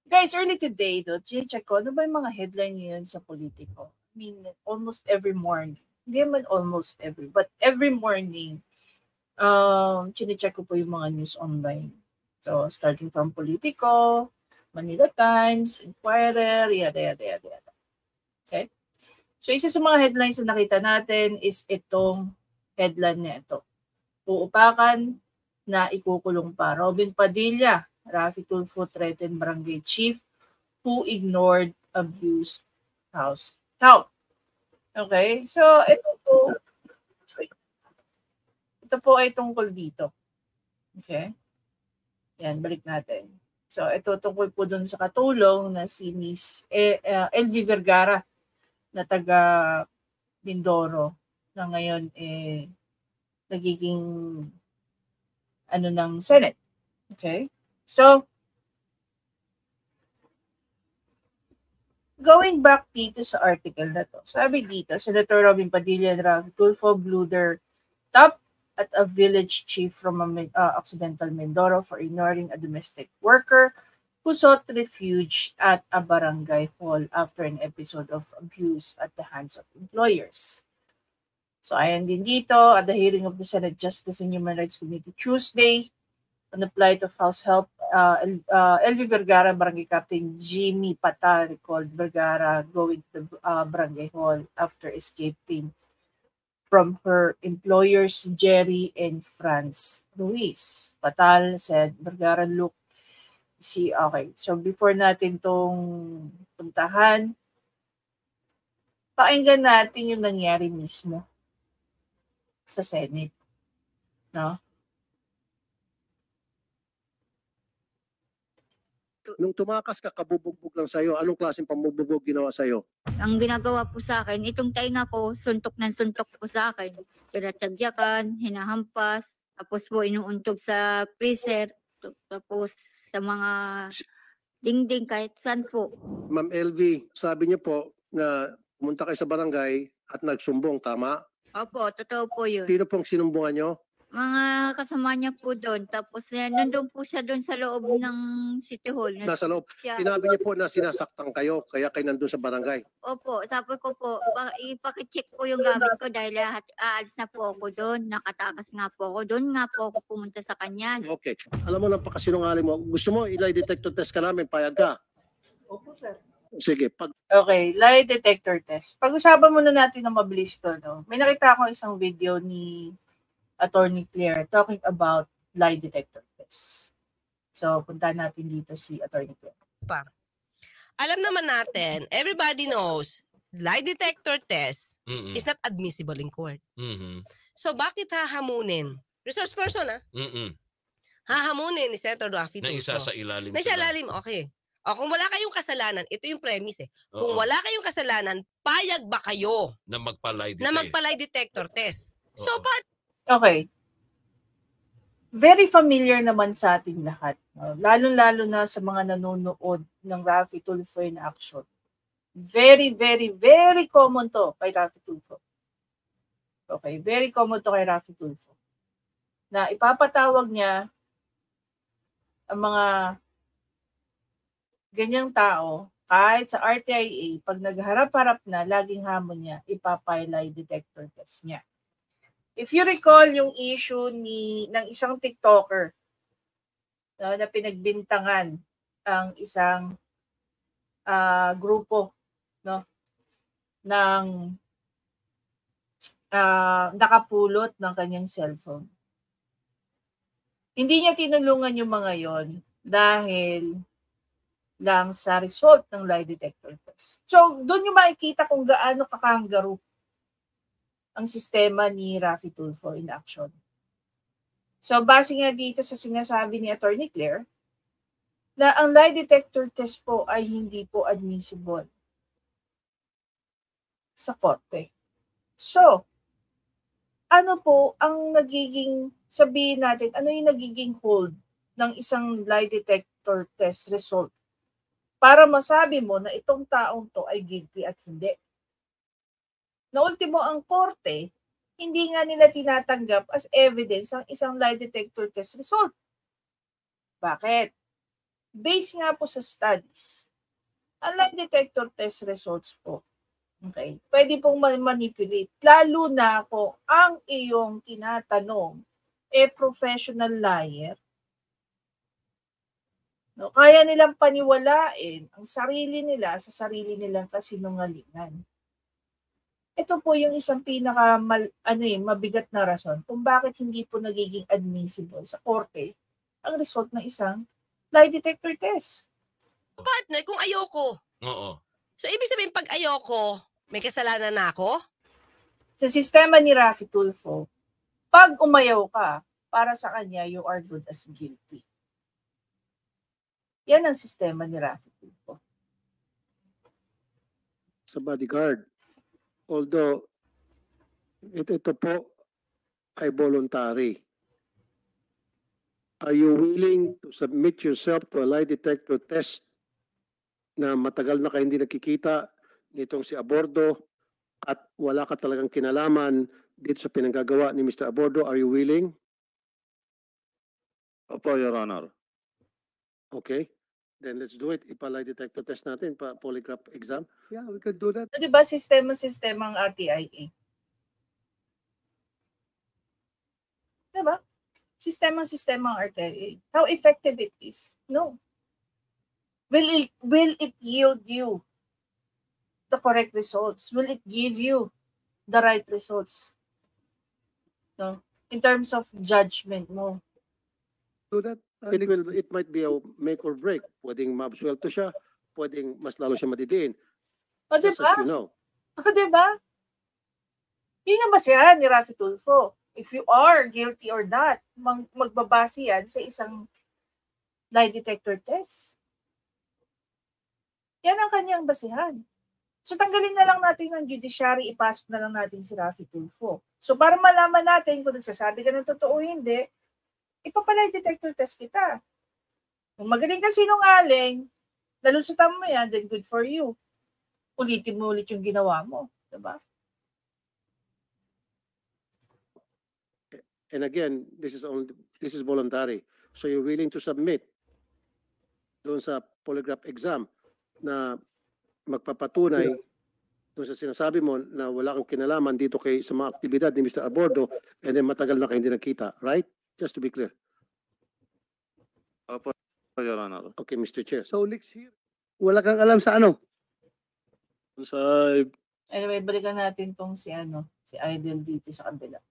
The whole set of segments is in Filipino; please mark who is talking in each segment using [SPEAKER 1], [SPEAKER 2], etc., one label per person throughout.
[SPEAKER 1] Guys, early today, check ko, ano ba yung mga headline ngayon sa Politico? I mean, almost every morning. Hindi man almost every, but every morning, chine-check ko po yung mga news online. So, starting from Politico, Manila Times, Inquirer, yada. Okay? So, isa sa mga headlines na nakita natin is itong headline na ito. Uupakan na ikukulong pa. Robin Padilla, Raffy Tulfo threatened barangay chief who ignored abused house help. Okay? So, ito po ay tungkol dito. Okay? Yan, balik natin. So, ito tungkol po dun sa katulong na si Miss LV Vergara na taga Mindoro na ngayon nagiging ng Senate. Okay? So, going back dito sa article na to, sabi dito, Senator Robin Padilla and Raffy Tulfo blew their top at a village chief from Occidental Mindoro for ignoring a domestic worker who sought refuge at a barangay hall after an episode of abuse at the hands of employers. So ayan din dito, at the hearing of the Senate Justice and Human Rights Committee Tuesday, on the plight of house help, LV Vergara Barangay Captain Jimmy Patal recalled Vergara going to the barangay hall after escaping from her employers Jerry and Franz Ruiz. Patal said Vergara looked okay. So before natin tong puntahan, pakinggan natin yung nangyari mismo sa Senate. No?
[SPEAKER 2] Nung tumakas ka, kabubugbog lang sa'yo. Anong klaseng pambubugbog ginawa sa'yo?
[SPEAKER 3] Ang ginagawa po sa akin, itong tainga ko, suntok ng suntok po sa akin. Tinatagyakan, hinahampas, tapos po inuuntog sa freezer, tapos sa mga dingding kahit saan po.
[SPEAKER 2] Ma'am LV, sabi niyo po na pumunta kayo sa barangay at nagsumbong, tama?
[SPEAKER 3] Opo, totoo po yun.
[SPEAKER 2] Sino pong sinumbungan niyo?
[SPEAKER 3] Mga kasama niya po doon. Tapos nandun po siya doon sa loob ng City Hall.
[SPEAKER 2] Nasa loob. Sinabi niyo po na sinasaktan kayo, kaya kayo nandun sa barangay.
[SPEAKER 3] Opo, sabi ko po, ipakicheck po yung gamit ko dahil aalis na po ako doon. Nakatakas nga po ako. Doon nga po ako pumunta sa kanya.
[SPEAKER 2] Okay. Alam mo, napakasinungaling mo. Gusto mo, lie detector test ka namin, payag ka.
[SPEAKER 1] Opo, sir.
[SPEAKER 2] Sige.
[SPEAKER 1] Okay, lie detector test. Pag-usapan muna natin ng mabilis to. No? May nakita ako isang video ni Attorney Claire talking about lie detector test. So, punta natin dito si Attorney Claire.
[SPEAKER 4] Alam naman natin, everybody knows, lie detector test is not admissible in court. So, bakit hahamunin? Resource person, hahamunin ni Senator Raffy Tulfo.
[SPEAKER 5] Na isa sa ilalim.
[SPEAKER 4] Na isa ilalim, okay. O, kung wala kayong kasalanan, ito yung premise Kung wala kayong kasalanan, payag ba kayo
[SPEAKER 5] na magpa-lie
[SPEAKER 4] detector test? So,
[SPEAKER 1] okay. Very familiar naman sa ating lahat. Lalo-lalo na sa mga nanonood ng Raffy Tulfo in action. Very, very, very common to kay Raffy Tulfo. Okay, very common to kay Raffy Tulfo. Na ipapatawag niya ang mga ganyang tao, kahit sa RTIA, pag nagharap-harap na, laging hamon niya, ipapay-lie detector test niya. If you recall yung issue ng isang TikToker na pinagbintangan ang isang grupo ng nakapulot ng kanyang cellphone. Hindi niya tinulungan yung mga yon dahil lang sa result ng lie detector test. So, doon yung makikita kung gaano kakangaro ang sistema ni Raffy Tulfo in action. So, base nga dito sa sinasabi ni Attorney Claire, na ang lie detector test po ay hindi po admissible sa korte. So, ano po ang nagiging, sabihin natin, ano yung nagiging hold ng isang lie detector test result para masabi mo na itong taong to ay guilty at hindi? Na ultimo ang korte, hindi nga nila tinatanggap as evidence ang isang lie detector test result. Bakit? Based nga po sa studies, ang lie detector test results po, okay, pwede pong manipulate, lalo na kung ang iyong tinatanong professional liar. No, kaya nilang paniwalain ang sarili nila sa sarili nilang kasinungalingan. Ito po yung isang mabigat na rason kung bakit hindi po nagiging admissible sa korte ang result ng isang lie detector test.
[SPEAKER 4] Partner, kung ayoko.
[SPEAKER 5] Oo.
[SPEAKER 4] So, ibig sabihin, pag ayoko, may kasalanan na ako?
[SPEAKER 1] Sa sistema ni Raffy Tulfo, pag umayaw ka, para sa kanya, you are good as guilty. Yan ang sistema ni Raffy Tulfo.
[SPEAKER 2] Sa bodyguard, although ito po ay voluntary, are you willing to submit yourself to a lie detector test na matagal na kayo hindi nakikita nitong si Abordo at wala ka talagang kinalaman dito sa pinanggagawa ni Mr. Abordo? Are you willing?
[SPEAKER 6] Opo, Your Honor.
[SPEAKER 2] Okay. Then let's do it. Ipa-lie detector test natin, polygraph exam. Yeah, we could do that.
[SPEAKER 1] So, di ba, sistema ang RTIA? Di ba? Sistema ang RTIA. How effective it is? No. Will it yield you the correct results? Will it give you the right results? No? In terms of judgment mo.
[SPEAKER 2] Do that. It might be a make or break. Pwedeng mabsuelto siya, pwedeng mas lalo siya madidiin.
[SPEAKER 1] O,
[SPEAKER 2] Just
[SPEAKER 1] diba?
[SPEAKER 2] as you know.
[SPEAKER 1] O, diba? Yun ang basehan ni Raffy Tulfo. If you are guilty or not, magbabase yan sa isang lie detector test. Yan ang kanyang basehan. So, tanggalin na lang natin ng judiciary, ipasok na lang natin si Raffy Tulfo. So, para malaman natin kung nagsasabi ka ng totoo o hindi, ipapalay detector test kita. Kung magaling ka sinungaling, nalusutan mo yan, then good for you. Ulitin mo ulit yung ginawa mo. Diba?
[SPEAKER 2] And again, this is voluntary. So you're willing to submit doon sa polygraph exam na magpapatunay doon sa sinasabi mo na wala kang kinalaman dito sa mga aktibidad ni Mr. Abordo and then matagal na kayo hindi nakita. Right? Just to be clear.
[SPEAKER 6] Opo, Your Honor.
[SPEAKER 2] Okay, Mr. Chair. So, Lex here.
[SPEAKER 7] Wala kang alam sa ano?
[SPEAKER 6] Sa
[SPEAKER 1] Anyway, balikan natin tong si Idol dito sa kabila.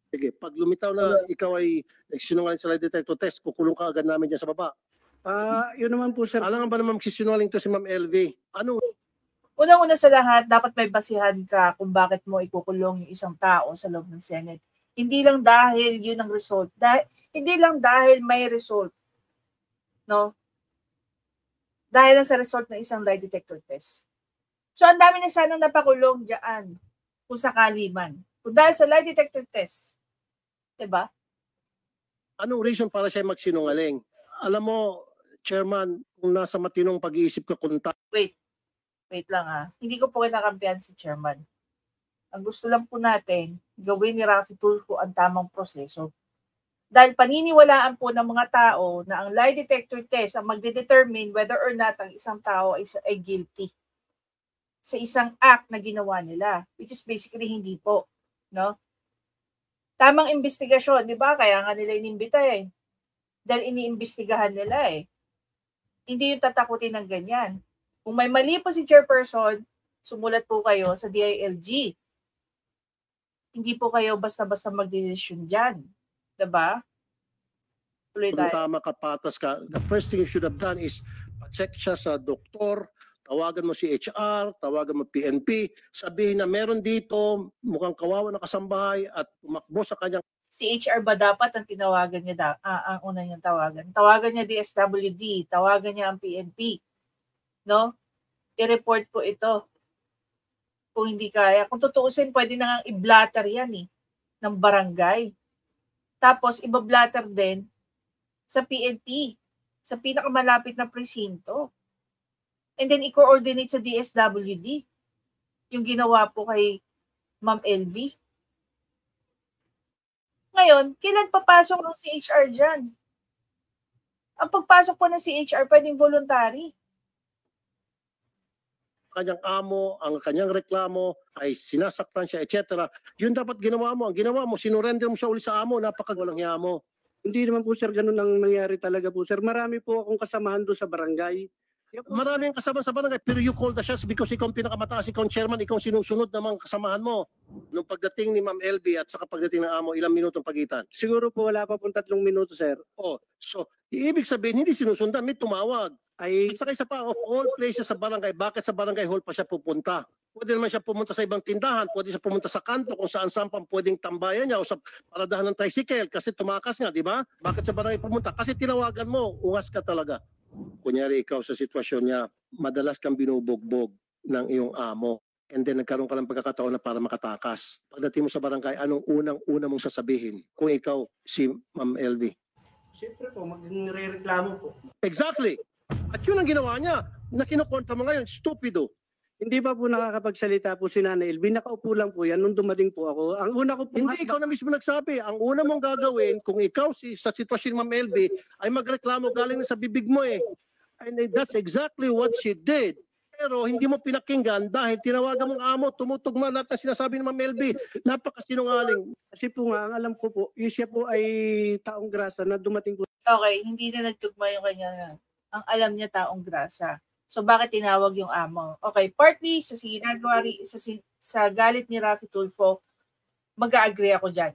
[SPEAKER 2] Sige, pag lumitaw na ikaw ay nagsinungaling sa lie detector test, kukulong ka agad namin dyan sa baba.
[SPEAKER 7] Yun naman po, sir.
[SPEAKER 2] Alam nga ba naman magsisinungaling to si Ma'am LV? Ano?
[SPEAKER 1] Unang-una sa lahat, dapat may basihan ka kung bakit mo ikukulong yung isang tao sa loob ng Senate. Hindi lang dahil yun ang result. Hindi lang dahil may result. No? Dahil lang sa result ng isang lie detector test. So, ang dami na sanang napakulong dyan kung sakali man. Kung dahil sa lie detector test. Diba?
[SPEAKER 2] Anong reason para siya magsinungaling? Alam mo, Chairman, kung nasa matinong pag-iisip ka kung
[SPEAKER 1] Wait lang Hindi ko po kinakampihan si Chairman. Ang gusto lang po natin, gawin ni Raffy Tulfo ang tamang proseso. Dahil paniniwalaan po ng mga tao na ang lie detector test ang magdedetermine whether or not ang isang tao ay guilty sa isang act na ginawa nila, which is basically hindi po. No? Tamang investigasyon, di ba? Kaya nga nila inimbita eh. Dahil iniimbestigahan nila eh. Hindi yung tatakutin ng ganyan. Kung may mali po si chairperson, sumulat po kayo sa DILG. Hindi po kayo basta-basta magdesisyon dyan. Diba? Tuloy
[SPEAKER 2] kung
[SPEAKER 1] tayo.
[SPEAKER 2] tama ka, patas ka, the first thing you should have done is check siya sa doktor, tawagan mo si HR, tawagan mo PNP, sabihin na meron dito, mukhang kawawa na kasambahay at tumakbo sa kanyang
[SPEAKER 1] Si HR ba dapat ang tinawagan niya, ang una niyang tawagan? Tawagan niya DSWD, tawagan niya ang PNP. No? I-report po ito. Kung hindi kaya. Kung tutuusin, pwede na nga i-blatter yan ng barangay. Tapos, iba-blatter din sa PNP, sa pinakamalapit na presinto. And then, i-coordinate sa DSWD yung ginawa po kay Ma'am LV. Ngayon, kailan papasok ng CHR dyan? Ang pagpasok po ng CHR, pwedeng voluntary.
[SPEAKER 2] Kanyang amo, ang kanyang reklamo ay sinasaktan siya, etc. Yun dapat ginawa mo. Ang ginawa mo, sinurrender mo siya uli sa amo, napakawalang hiya mo.
[SPEAKER 7] Hindi naman po sir, ganun ang nangyari talaga po sir. Marami po akong kasamahan doon sa barangay.
[SPEAKER 2] Maraming kasama sa barangay, pero you call the shots because ikaw ang pinakamataas, ikaw ang chairman, ikaw ang sinusunod ng mga kasamahan mo. Nung pagdating ni Ma'am LB at saka pagdating ng amo, ilang minutong pagitan.
[SPEAKER 7] Siguro po wala pa pong 3 minuto sir.
[SPEAKER 2] Oh, so, ibig sabihin, hindi sinusundan, may tumawag.
[SPEAKER 7] Ay
[SPEAKER 2] At saka isa pa, of all places sa barangay, bakit sa barangay hall pa siya pupunta? Pwede naman siya pumunta sa ibang tindahan, pwede siya pumunta sa kanto kung saan-saan pang pwedeng tambayan niya o sa paradahan ng tricycle kasi tumakas nga, di ba? Bakit sa barangay pumunta? Kasi tinawagan mo, ungas ka talaga. Kunyari ikaw sa sitwasyon niya, madalas kang binubugbog ng iyong amo and then nagkaroon ka ng pagkakataon na para makatakas. Pagdating mo sa barangay, anong unang-una mong sasabihin kung ikaw si Ma'am LV?
[SPEAKER 7] siyempre po, magre-reklamo po.
[SPEAKER 2] Exactly! At yun ang ginawa niya na kinukontra mo ngayon, stupido.
[SPEAKER 7] Hindi pa po nakakapagsalita po si Nanay Elvie. Nakaupo lang po yan nung dumating po ako. Ang una ko po...
[SPEAKER 2] Hindi, ikaw na mismo nagsabi. Ang una mong gagawin, kung ikaw sa sitwasyon ni Ma'am LB, ay magreklamo galing na sa bibig mo eh. And that's exactly what she did. Pero hindi mo pinakinggan dahil tinawagan mong amo, tumutugma lahat ng sinasabi ni Ma'am LB. Napakasinungaling.
[SPEAKER 7] Kasi po nga, ang alam ko po, siya po ay taong grasa na dumating po.
[SPEAKER 1] Okay, hindi na nagtugma yung kanya. Ang alam niya taong grasa. So bakit tinawag yung amo? Okay, partly sa ginagawa sa galit ni Raffy Tulfo, mag-agree ako diyan.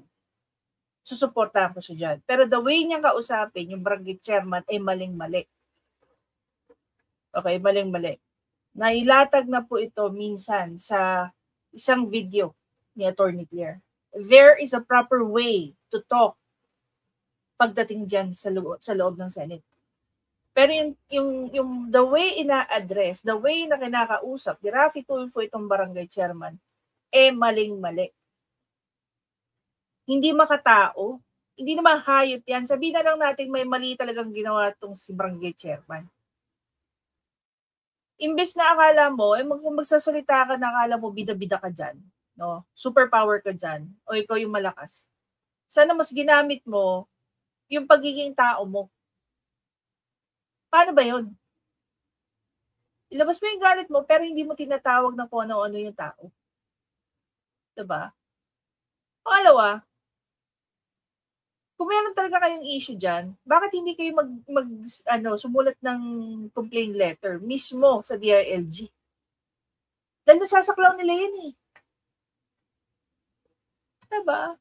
[SPEAKER 1] Susuportahan ko siya diyan. Pero the way niya kausapin yung barangay chairman ay maling-mali. Okay, maling-mali. Nailatag na po ito minsan sa isang video ni Attorney Claire. There is a proper way to talk pagdating diyan sa loob ng Senate. Pero yung the way ina-address, the way na kinakausap ni Raffy Tulfo itong barangay chairman, maling-mali. Hindi makatao, hindi naman hayop yan. Sabihin na lang natin may mali talagang ginawa itong si barangay chairman. Imbes na akala mo, kung magsasalita ka na akala mo bida-bida ka dyan, no? Superpower ka dyan, o ikaw yung malakas. Sana mas ginamit mo yung pagiging tao mo. Paano ba yun? Ilabas mo yung galit mo pero hindi mo tinatawag na kung ano-ano yung tao. Diba? Pangalawa, kung meron talaga kayong issue dyan, bakit hindi kayo sumulat ng complaint letter mismo sa DILG? Dahil nasasaklaw nila yan eh. Diba?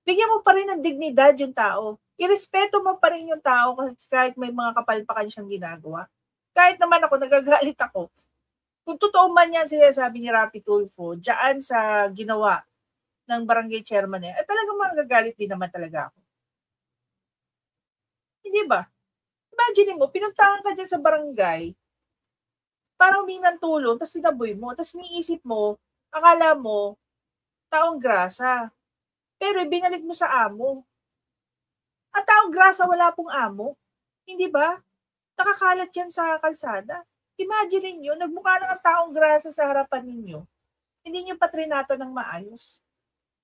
[SPEAKER 1] Bigyan mo pa rin ng dignidad yung tao. Irespeto mo pa rin yung tao kahit may mga kapalpakan siyang ginagawa. Kahit naman ako, nagagalit ako. Kung totoo man yan sinasabi ni Raffy Tulfo, dyan sa ginawa ng barangay chairman talagang magagalit din naman talaga ako. Hindi ba? Imagine mo, pinuntahan ka dyan sa barangay, para humingi ng tulong, tapos sinaboy mo, tapos niisip mo, akala mo, taong grasa. Pero binalik mo sa amo. Ang taong grasa, wala pong amo. Hindi ba? Nakakalat yan sa kalsada. Imagine niyo, nagmukha lang ang taong grasa sa harapan ninyo. Hindi niyo patrinato ng maayos.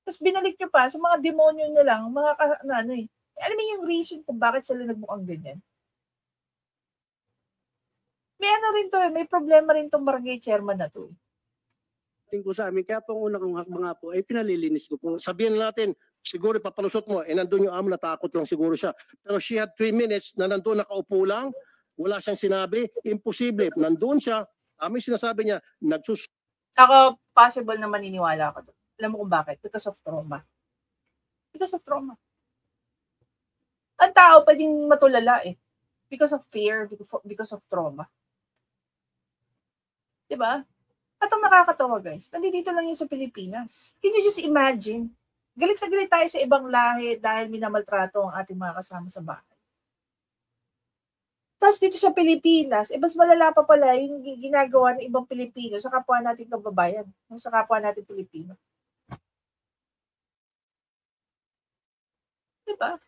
[SPEAKER 1] Tapos binalik niyo pa sa mga demonyo nyo lang, alam mo yung reason kung bakit sila nagmukhang ganyan? May rin to, may problema rin tong barangay chairman na to.
[SPEAKER 7] Po sa amin, kaya po ang una kong hakbang po ay pinalilinis ko po.
[SPEAKER 2] Sabihin natin, siguro papalusot mo, nandun yung amo, natakot lang siguro siya. Pero she had 3 minutes na nandun nakaupo lang, wala siyang sinabi, imposible. Nandun siya, sinasabi niya,
[SPEAKER 1] Ako, possible na maniniwala ako doon. Alam mo kung bakit? Because of trauma. Because of trauma. Ang tao pwedeng matulala eh. Because of fear, because of trauma. Diba? At ang nakakatawa guys, nandito lang yun sa Pilipinas. Can you just imagine? Galit na galit tayo sa ibang lahi dahil minamaltrato ang ating mga kasama sa bahay. Tapos dito sa Pilipinas, mas malala pa pala yung ginagawa ng ibang Pilipino sa kapwa natin kababayan, sa kapwa natin Pilipino. Diba?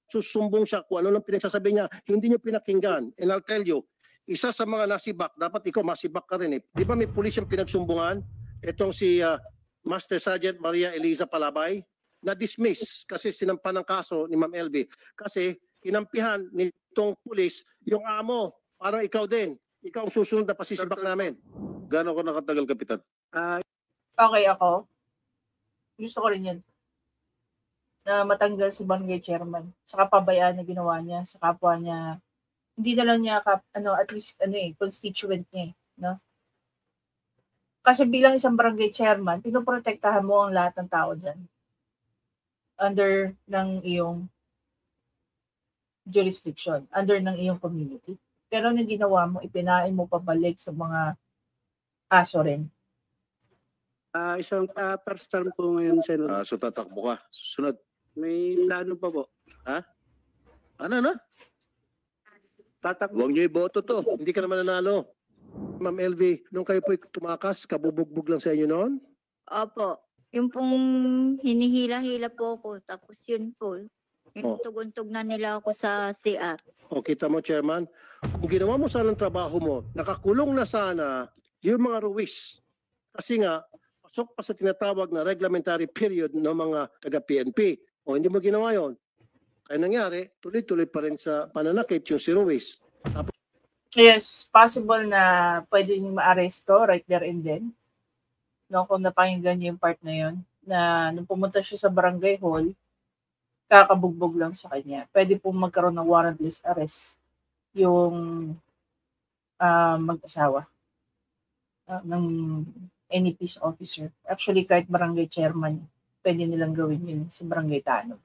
[SPEAKER 2] Susumbong siya kung ano nang pinagsasabi niya, hindi niyo pinakinggan. And I'll tell you, isa sa mga nasibak, dapat ikaw masibak ka rin eh. Di ba may pulis yung pinagsumbungan? Itong si Master Sergeant Maria Eliza Palabay. na-dismiss kasi sinampan ng kaso ni Ma'am LV. Kasi kinampihan nitong pulis yung amo. Parang ikaw din. Ikaw ang susunod na pasisibak namin.
[SPEAKER 6] Gano'n ko nakatagal, Kapitan?
[SPEAKER 1] Okay ako. Gusto ko rin yun. Na matanggal si barangay chairman. Sa kapabayaan na ginawa niya sa kapwa niya. Hindi na lang niya at least constituent niya, no? Kasi bilang isang barangay chairman, pinoprotektahan mo ang lahat ng tao diyan. Under ng iyong jurisdiction, under ng iyong community. Pero nung ginawa mo, ipinain mo pabalik sa mga aso rin.
[SPEAKER 7] Isang first term po ngayon, Senator.
[SPEAKER 6] So tatakbo ka. Sunod.
[SPEAKER 7] May plano pa po.
[SPEAKER 6] Ano na?
[SPEAKER 7] Tatakbo.
[SPEAKER 6] Huwag niyo iboto to.
[SPEAKER 2] Hindi ka naman nanalo. Ma'am LV, nung kayo po'y tumakas, kabubugbog lang sa inyo noon?
[SPEAKER 3] Opo. Yung pong hinihila-hila po ako. Tapos yun po. Inuntog-untog na nila ako sa CR.
[SPEAKER 2] O kita mo, Chairman, kung ginawa mo sana ang trabaho mo, nakakulong na sana yung mga ruwis. Kasi nga, pasok pa sa tinatawag na reglementary period ng mga taga-PNP. O hindi mo ginawa yon. Kaya nangyari, tuloy-tuloy pa rin sa pananakit yung si Ruiz.
[SPEAKER 1] Yes, possible na pwedeng ma-aresto right there and then. No, kung napakinggan niyo yung part na yun, na nung pumunta siya sa barangay hall, kakabugbog lang sa kanya. Pwede pong magkaroon ng warrantless arrest yung mag-asawa ng any peace officer. Actually, kahit barangay chairman, pwede nilang gawin yun sa barangay tanod.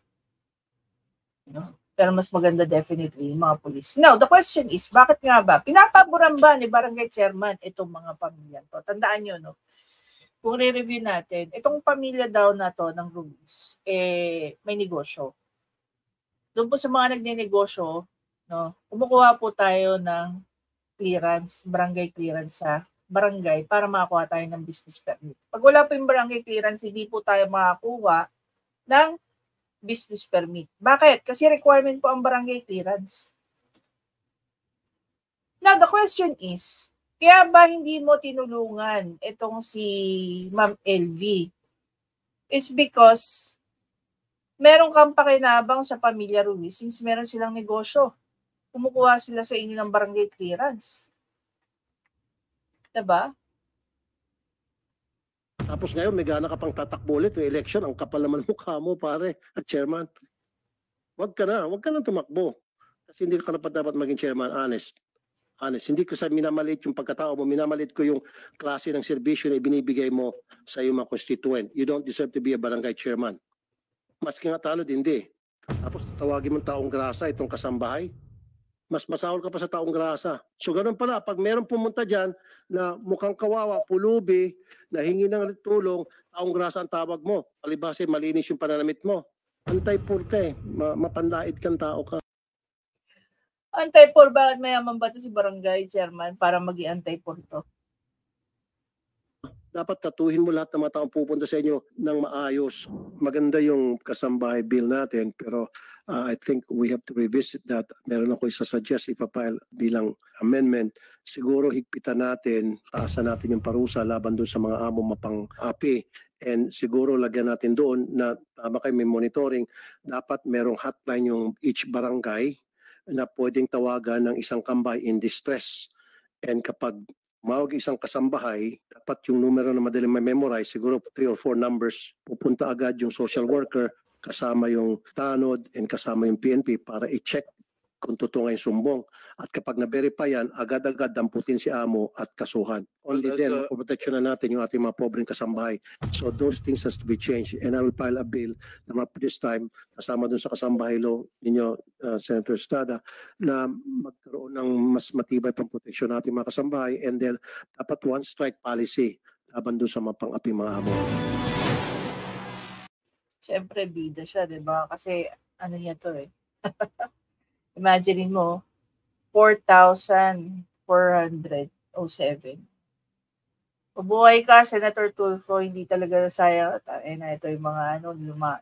[SPEAKER 1] No? Pero mas maganda definitely yung mga pulis. Now, the question is, bakit nga ba? Pinapaboran ba ni barangay chairman itong mga pamilya to? Tandaan nyo, no? Kung re-review natin, itong pamilya daw na to ng Ruiz, may negosyo. Doon po sa mga nagne-negosyo, no, kumukuha po tayo ng clearance, barangay clearance sa barangay para makakuha tayo ng business permit. Pag wala po yung barangay clearance, hindi po tayo makakuha ng business permit. Bakit? Kasi requirement po ang barangay clearance. Now, the question is, kaya ba hindi mo tinulungan itong si Ma'am LV? It's because meron kang pakinabang sa pamilya Ruiz since meron silang negosyo. Kumukuha sila sa inyo ng barangay clearance. Diba?
[SPEAKER 2] Tapos ngayon, may gana ka pang tatakbo ulit yung election. Ang kapal naman mukha mo, pare, at chairman. Huwag ka na tumakbo. Kasi hindi ka dapat maging chairman, honest. Hindi ko sa minamalit yung pagkatao mo, minamalit ko yung klase ng serbisyo na ibinibigay mo sa iyong mga constituent. You don't deserve to be a barangay chairman. Maski nga talo, hindi. Tapos tawagin mong taong grasa itong kasambahay. Mas masahol ka pa sa taong grasa. So ganun pala, pag meron pumunta dyan na mukhang kawawa, pulubi, na hingi ng tulong, taong grasa ang tawag mo. Palibase, malinis yung pananamit mo. Antay-poor ka eh. Mapanlait kang tao ka.
[SPEAKER 1] Antay-poor, bakit mayaman ba ito si barangay chairman para maging antay-poor to?
[SPEAKER 2] Dapat tatuhin mo lahat ng mga taong pupunta sa inyo ng maayos. Maganda yung kasambahay bill natin, pero I think we have to revisit that. Meron ako isasuggest, ipapile bilang amendment. Siguro higpitan natin, taasan natin yung parusa laban doon sa mga amo mapang-api. And siguro lagyan natin doon na tama kayo may monitoring. Dapat merong hotline yung each barangay na pwedeng tawagan ng isang kambay in distress. And kapag mawag isang kasambahay, dapat yung numero na madaling memorize, siguro 3 or 4 numbers, pupunta agad yung social worker, kasama yung tanod, and kasama yung PNP para i-check kung totoo nga yung sumbong. At kapag na-verify yan, agad-agad damputin si amo at kasuhan. Only then, protection na natin yung ating mga pobreng kasambahay. So those things has to be changed. And I will file a bill na this time, kasama dun sa kasambahay law ninyo, Senator Estrada, na magkaroon ng mas matibay pang proteksyon natin mga kasambahay. And then, dapat one strike policy laban dun sa mga pang-aping mga amo.
[SPEAKER 1] Siyempre, bida siya, di ba? Kasi, ano niya to eh. Imagine mo, 4,407. Mabuhay ka, Senator Tulfo, hindi talaga nasayang. Na ito yung mga luma.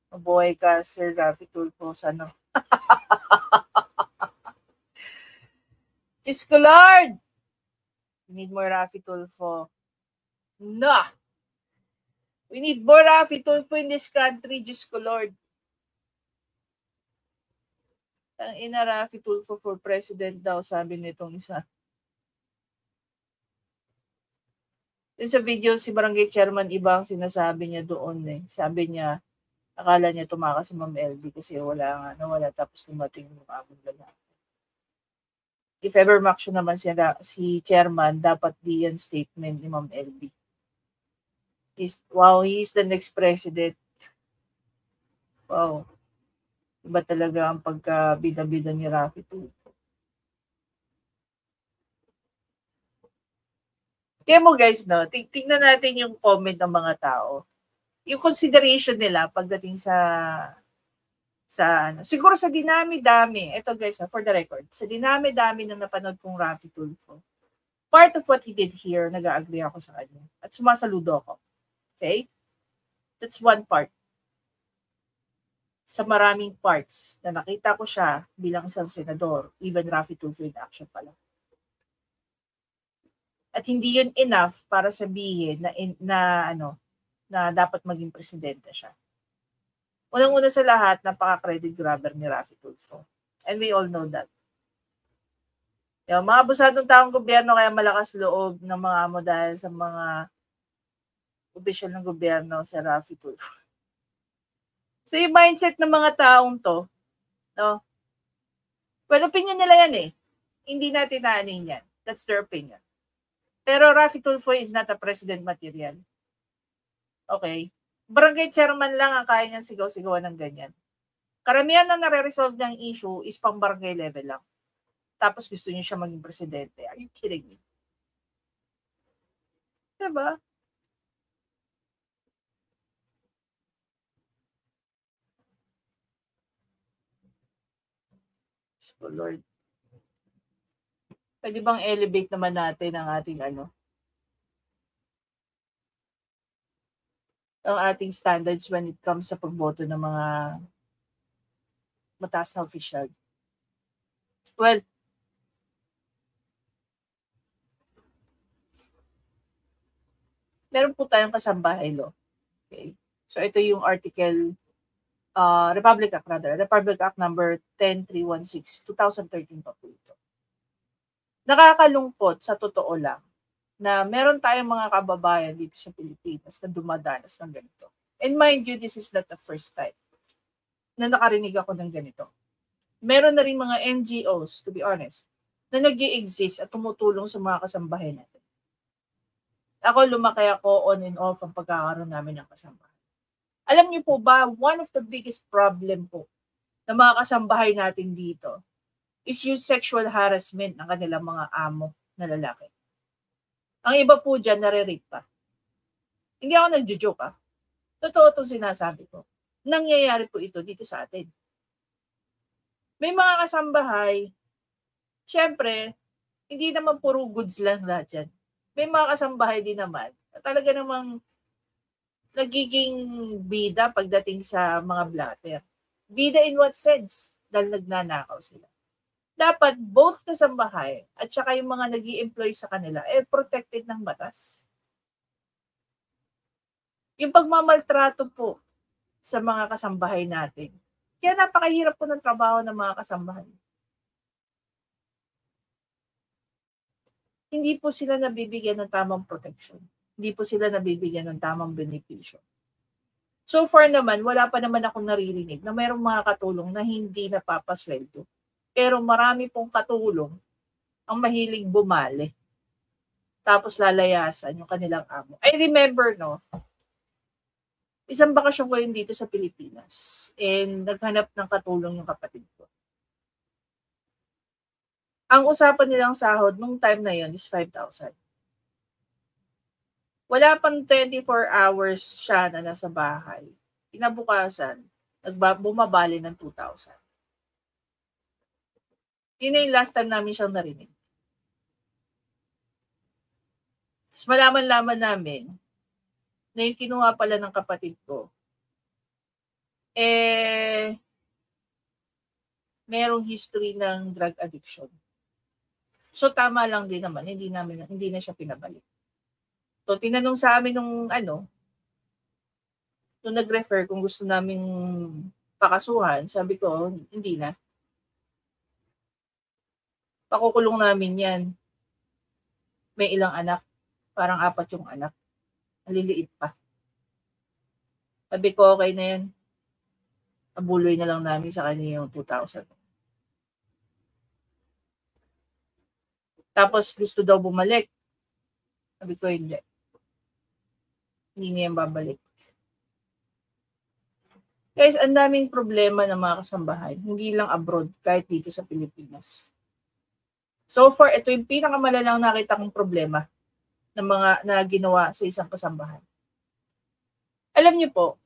[SPEAKER 1] Mabuhay ka, Sir Rafi Tulfo, sana. Diyos ko, Lord! We need more Rafi Tulfo. No! We need more Rafi Tulfo in this country, Diyos ko Lord. Ang ina Rafi Tulfo for president daw, sabi nitong isa. Yung sa video, si Barangay Chairman, iba ang sinasabi niya doon eh. Sabi niya, akala niya tumakas si Ma'am LB kasi wala tapos lumating yung among lalaki. If ever maksyon naman si Chairman, dapat di yan statement ni Ma'am LB. Wow, he is the next president. Wow. Iba talaga ang pagka-bida-bida ni Rafi Tulfo. Kaya mo guys, no, tingnan natin yung comment ng mga tao. Yung consideration nila pagdating sa siguro sa dinami-dami. Ito guys, for the record, sa dinami-dami ng napanood kong Rafi Tulfo, part of what he did here, nag-agree ako sa kanya. At sumasaludo ako. Okay? That's one part. Sa maraming parts na nakita ko siya bilang isang senador, even Rafi Tulfo in action pala. At hindi yun enough para sabihin na dapat maging presidente siya. Unang-una sa lahat, napaka-credit grabber ni Rafi Tulfo. And we all know that. Yung mga abusadong taong gobyerno kaya malakas loob ng mga amo dahil sa mga opisyal ng gobyerno si Rafi Tulfo. So yung mindset ng mga taong to, no? Well, opinion nila yan eh. Hindi natin naanin yan. That's their opinion. Pero Rafi Tulfo is not a president material. Okay? Barangay chairman lang ang kaya niyang sigaw-sigawan ng ganyan. Karamihan na nare-resolve niyang issue is pang barangay level lang. Tapos gusto niyo siya maging presidente. Are you kidding me? Diba? So, Lord. Pwede bang elevate naman natin ang ating ang ating standards when it comes sa pagboto ng mga mataas na official? Well, meron po tayong kasambahay law. Okay? So ito yung article Republic Act number 10316, 2013 pa po ito. Nakakalungkot sa totoo lang na meron tayong mga kababayan dito sa Pilipinas na dumadanas ng ganito. And mind you, this is not the first time na nakarinig ako ng ganito. Meron na rin mga NGOs, to be honest, na nag-i-exist at tumutulong sa mga kasambahay natin. Ako, lumaki ako on and off ang pagkakaroon namin ng kasambahay. Alam niyo po ba, one of the biggest problem po ng mga kasambahay natin dito is yung sexual harassment ng kanilang mga amo na lalaki. Ang iba po dyan, nare-rape pa. Hindi ako nagjo-joke ah. Totoo itong sinasabi ko. Nangyayari po ito dito sa atin. May mga kasambahay, syempre, hindi naman puro goods lang lahat yan. May mga kasambahay din naman na talaga namang nagiging bida pagdating sa mga blatter. Bida in what sense? Dahil nagnanakaw sila. Dapat both kasambahay at saka yung mga nag-i-employ sa kanila protected ng batas. Yung pagmamaltrato po sa mga kasambahay natin. Kaya napakahirap po ng trabaho ng mga kasambahay. Hindi po sila nabibigyan ng tamang protection. Hindi po sila nabibigyan ng tamang benepisyo. So far naman, wala pa naman akong naririnig na mayroong mga katulong na hindi napapasweldo. Pero marami pong katulong ang mahilig bumali. Tapos lalayasan yung kanilang amo. I remember, isang bakasyon ko yun dito sa Pilipinas. And naghanap ng katulong yung kapatid ko. Ang usapan nilang sahod nung time na yun is 5,000. Wala pang 24 hours siya na nasa bahay. Kinabukasan, bumabali ng 2,000. Yun na yung last time namin siyang narinig. Tapos malaman-laman namin na yung kinuha pala ng kapatid ko, merong history ng drug addiction. So tama lang din naman, hindi na siya pinabalik. So tinanong sa amin nung Nung nag-refer kung gusto naming pakasuhan, sabi ko, hindi na. Pakukulong namin yan. May ilang anak. Parang 4 yung anak. Ang liliit pa. Sabi ko, okay na yan. Abuloy na lang namin sa kanya yung 2,000. Tapos gusto daw bumalik. Sabi ko, hindi. Hindi niya yan babalik. Guys, ang daming problema ng mga kasambahay. Hindi lang abroad, kahit dito sa Pilipinas. So far, ito yung pinakamalalang nakita kong problema ng mga na ginawa sa isang kasambahay. Alam niyo po,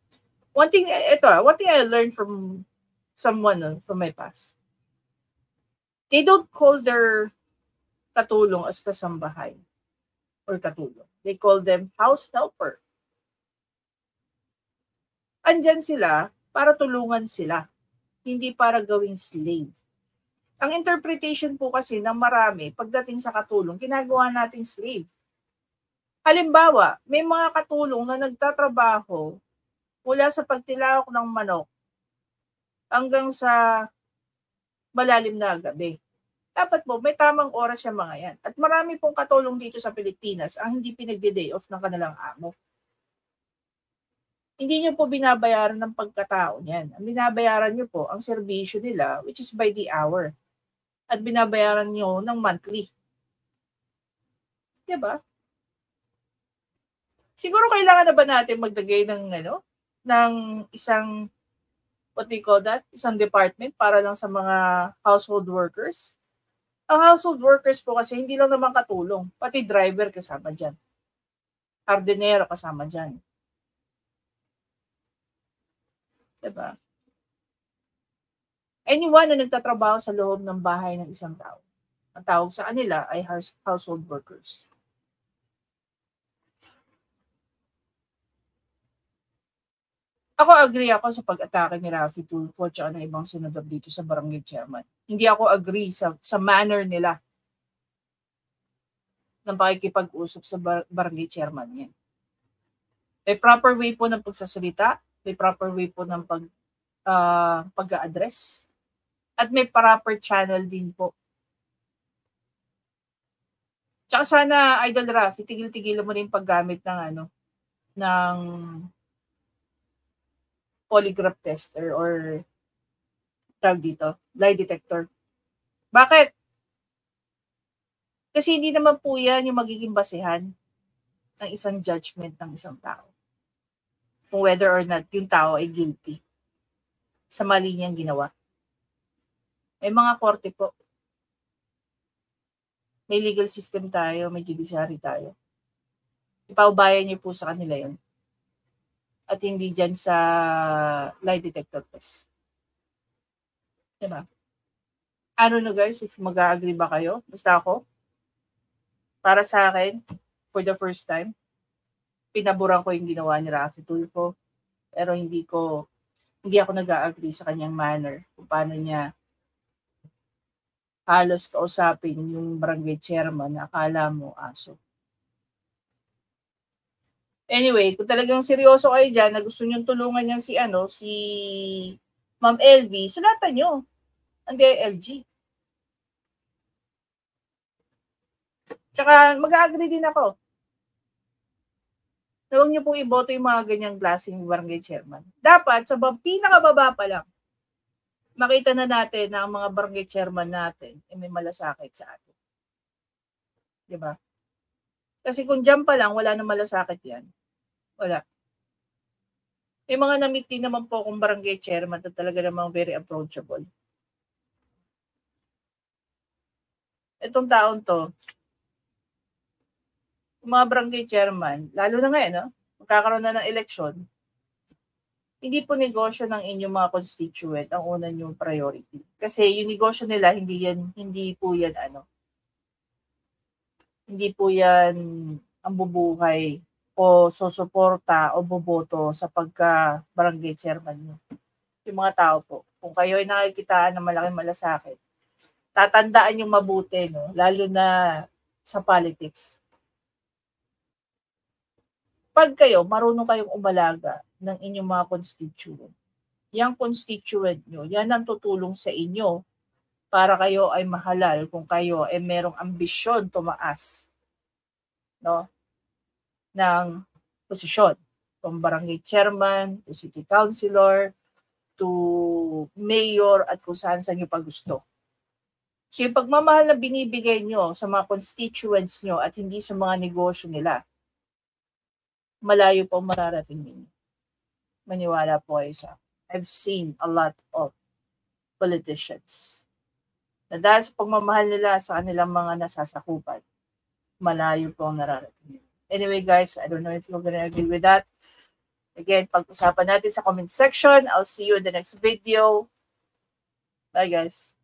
[SPEAKER 1] one thing I learned from someone from my past. They don't call their katulong as kasambahay or katulong. They call them house helper. Andyan sila para tulungan sila, hindi para gawing slave. Ang interpretation po kasi ng marami pagdating sa katulong, ginagawa nating slave. Halimbawa, may mga katulong na nagtatrabaho mula sa pagtilawak ng manok hanggang sa malalim na gabi. Dapat po, may tamang oras yung mga yan. At marami pong katulong dito sa Pilipinas ang hindi pinagde-day off ng kanilang amo. Hindi nyo po binabayaran ng pagkatao niyan. Ang binabayaran nyo po ang serbisyo nila, which is by the hour. At binabayaran nyo ng monthly. Diba? Siguro kailangan na ba natin maglagay ng isang, what do you call that? Isang department para lang sa mga household workers? Ang household workers po kasi hindi lang naman katulong. Pati driver kasama dyan. Hardinero kasama dyan. Diba? Anyone na nagtatrabaho sa loob ng bahay ng isang tao, ang tawag sa kanila ay household workers. Ako agree ako sa pag-atake ni Raffy Tulfo at ng ibang senador dito sa barangay chairman. Hindi ako agree sa manner nila ng pakikipag-usap sa barangay chairman yan. May proper way po ng pagsasalita, may proper way po ng pag-a-address, at may proper channel din po. Tsaka sana, Idol Raffy, tigil-tigilan mo rin paggamit ng polygraph tester or tawag dito, lie detector. Bakit? Kasi hindi naman po yan yung magiging basehan ng isang judgment ng isang tao. Kung whether or not yung tao ay guilty sa mali niyang ginawa. May mga korte po. May legal system tayo, may judiciary tayo. Ipaubayan niyo po sa kanila yun. At hindi dyan sa lie detector test. Diba? I don't know guys, if mag-agree ba kayo? Basta ako, para sa akin, for the first time, pinaburan ko yung ginawa ni Raffy Tulfo. Pero hindi ako nag-agree sa kanyang manner kung paano niya halos kausapin yung barangay chairman na akala mo aso. Anyway, kung talagang seryoso kayo dyan na gusto nyo tulungan niyan si Ma'am LV, sulatan nyo ang DILG. Tsaka mag-agree din ako. Huwag niyo pong iboto yung mga ganyang klaseng barangay chairman. Dapat sa pinakababa pa lang, makita na natin na ang mga barangay chairman natin ay may malasakit sa atin. Diba? Kasi kung dyan pa lang, wala na malasakit yan. Wala. May mga na-meet din naman po akong barangay chairman na talaga namang very approachable. Itong taon to, mga barangay chairman, lalo na ngayon, magkakaroon na ng eleksyon, hindi po negosyo ng inyong mga constituent ang una niyong priority. Kasi yung negosyo nila, hindi po yan ang bubuhay o susuporta o boboto sa pagka-barangay chairman niyo. Yung mga tao po, kung kayo ay nakikitaan ng malaking malasakit, tatandaan yung mabuti, lalo na sa politics. Pag kayo, marunong kayong umalaga ng inyong mga constituent. Yang constituent nyo, yan ang tutulong sa inyo para kayo ay mahalal kung kayo ay merong ambisyon tumaas, no, ng posisyon. From barangay chairman, to city councilor, to mayor, at kung saan nyo pa gusto. So yung pagmamahal na binibigay nyo sa mga constituents nyo at hindi sa mga negosyo nila, malayo po mararating ninyo. Maniwala po kayo sa I've seen a lot of politicians na dahil sa pagmamahal nila sa kanilang mga nasasakupan, malayo po ang nararating. Anyway guys, I don't know if you're gonna agree with that. Again, pag-usapan natin sa comment section. I'll see you in the next video. Bye guys.